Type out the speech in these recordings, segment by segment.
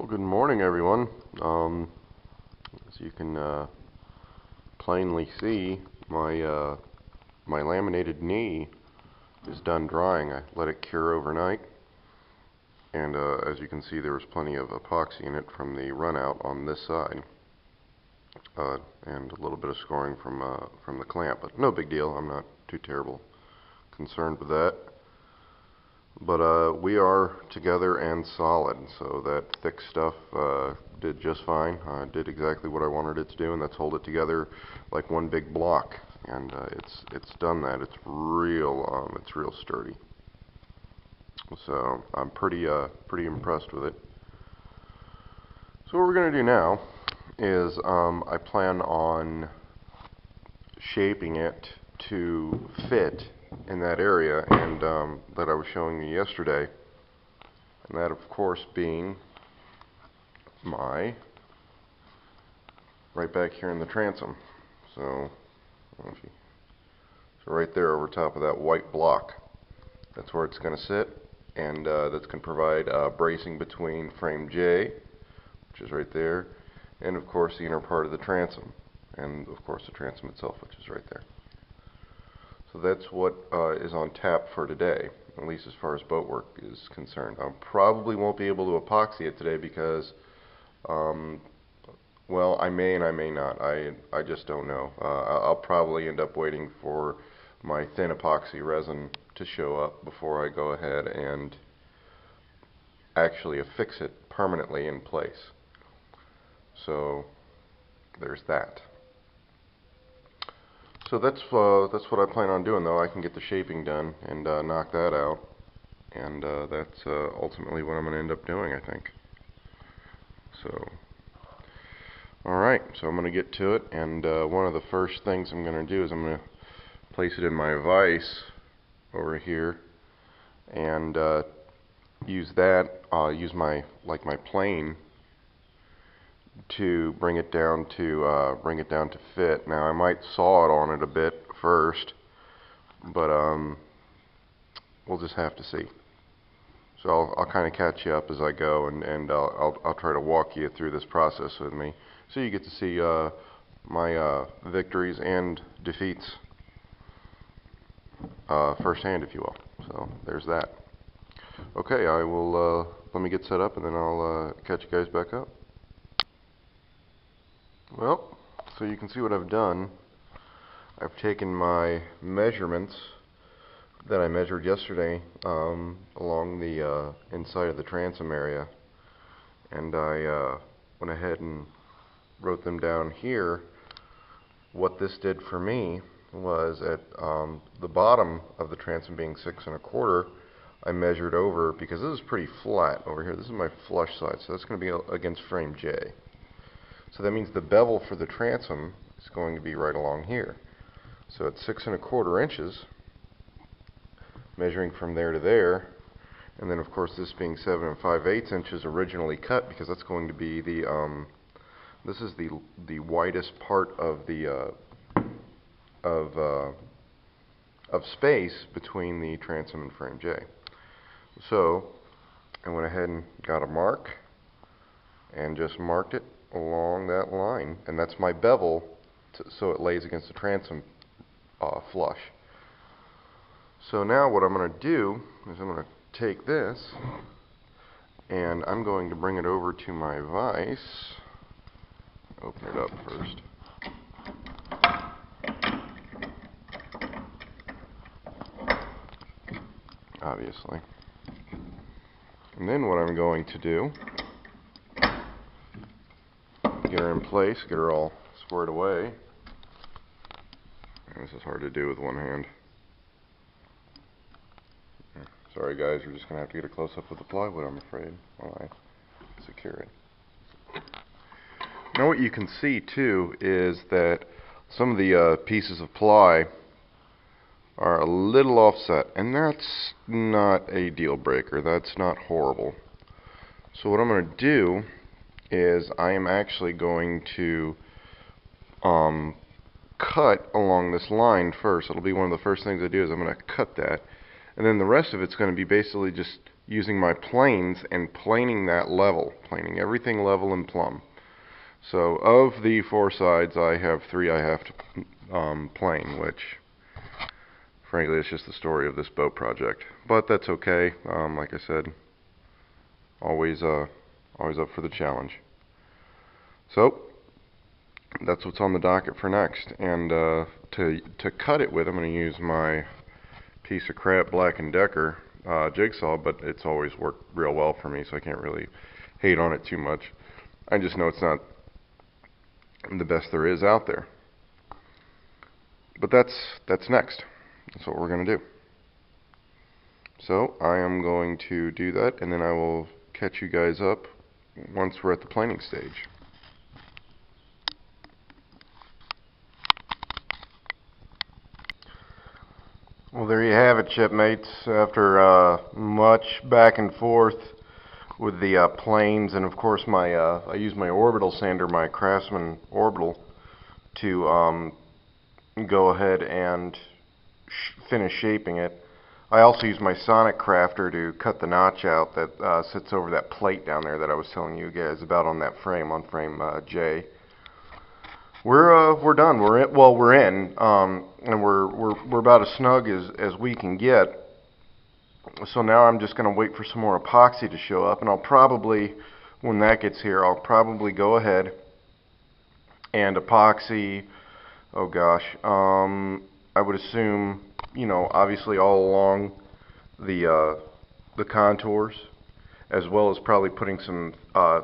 Well, good morning, everyone. As you can plainly see, my laminated knee is done drying. I let it cure overnight, and as you can see, there was plenty of epoxy in it from the run out on this side, and a little bit of scoring from the clamp, but no big deal. I'm not too terrible concerned with that. But we are together and solid, so that thick stuff did just fine. Did exactly what I wanted it to do, and that's hold it together like one big block. And it's done that. It's real sturdy. So I'm pretty impressed with it. So what we're gonna do now is I plan on shaping it to fit in that area and that I was showing you yesterday, and that of course being my right back here in the transom. So right there over top of that white block, that's where it's going to sit, and that's going to provide bracing between frame J, which is right there, and of course the inner part of the transom, and of course the transom itself, which is right there. So that's what is on tap for today, at least as far as boat work is concerned. I probably won't be able to epoxy it today because, well, I may and I may not. I just don't know. I'll probably end up waiting for my thin epoxy resin to show up before I go ahead and actually affix it permanently in place. So there's that. So that's what I plan on doing, though. I can get the shaping done and knock that out, and that's ultimately what I'm going to end up doing, I think. So, alright, so I'm going to get to it, and one of the first things I'm going to do is I'm going to place it in my vise over here, and use my plane to bring it down to fit. Now I might saw it on it a bit first, but we'll just have to see. So I'll kind of catch you up as I go, and I'll try to walk you through this process with me, so you get to see my victories and defeats firsthand, if you will. So there's that. Okay, I will let me get set up, and then I'll catch you guys back up. Well, so you can see what I've done. I've taken my measurements that I measured yesterday along the inside of the transom area, and I went ahead and wrote them down here. What this did for me was at the bottom of the transom being 6 1/4, I measured over, because this is pretty flat over here. This is my flush side, so that's going to be against frame J. So that means the bevel for the transom is going to be right along here. So at 6 1/4 inches, measuring from there to there, and then of course this being 7 5/8 inches originally cut, because that's going to be the this is the widest part of the of space between the transom and frame J. So I went ahead and got a mark and just marked it along that line, and that's my bevel so it lays against the transom flush. So now what I'm going to do is I'm going to take this and I'm going to bring it over to my vise. Open it up first. Obviously. And then what I'm going to do, get her in place, get her all squared away. And this is hard to do with one hand. Sorry guys, we're just going to have to get a close-up with the plywood, I'm afraid, while I secure it. Now what you can see too is that some of the pieces of ply are a little offset, and that's not a deal breaker. That's not horrible. So what I'm going to do is I am actually going to cut along this line first. It'll be one of the first things I do is I'm going to cut that, and then the rest of it's going to be basically just using my planes and planing that level, planing everything level and plumb. So of the 4 sides, I have 3 I have to plane, which frankly it's just the story of this boat project. But that's okay. Like I said, always up for the challenge. So that's what's on the docket for next. And to cut it with, I'm going to use my piece of crap Black & Decker jigsaw, but it's always worked real well for me, so I can't really hate on it too much. I just know it's not the best there is out there. But that's next. That's what we're going to do. So I am going to do that, and then I will catch you guys up once we're at the planing stage. Well, there you have it, shipmates. After much back and forth with the planes, and of course I use my orbital sander, my Craftsman orbital, to go ahead and finish shaping it. I also use my Sonic Crafter to cut the notch out that sits over that plate down there that I was telling you guys about on that frame, on frame J. We're done. We're in, and we're about as snug as we can get. So now I'm just going to wait for some more epoxy to show up, and I'll probably, when that gets here, I'll probably go ahead and epoxy. Oh gosh, I would assume, obviously all along the contours, as well as probably putting some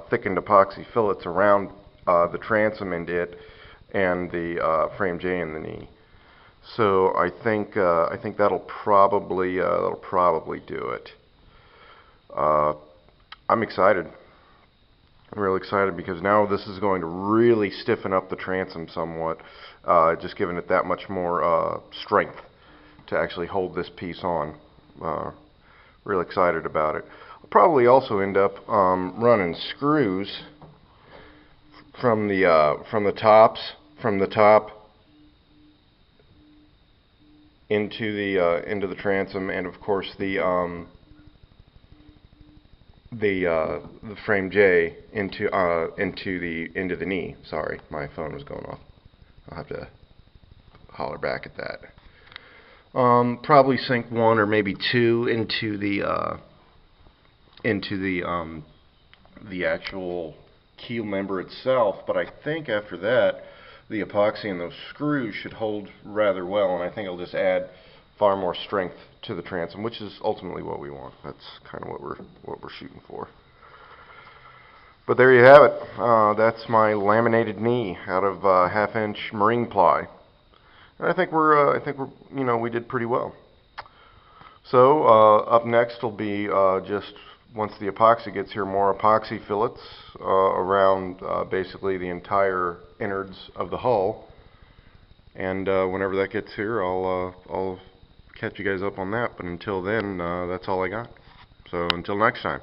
thickened epoxy fillets around the transom and the frame J in the knee. So I think that'll probably do it. I'm excited. I'm really excited because now this is going to really stiffen up the transom somewhat, just giving it that much more strength to actually hold this piece on. Really excited about it. I'll probably also end up running screws from the top into the transom, and of course the frame J into the knee. Sorry, my phone was going off. I'll have to holler back at that. Probably sink 1 or maybe 2 into the actual keel member itself, but I think after that the epoxy and those screws should hold rather well, and I think it'll just add far more strength to the transom, which is ultimately what we want. That's kind of what we're shooting for. But there you have it. That's my laminated knee out of 1/2-inch marine ply, and I think we did pretty well. So up next will be just once the epoxy gets here, more epoxy fillets around basically the entire innards of the hull, and whenever that gets here, I'll catch you guys up on that. But until then, that's all I got. So until next time.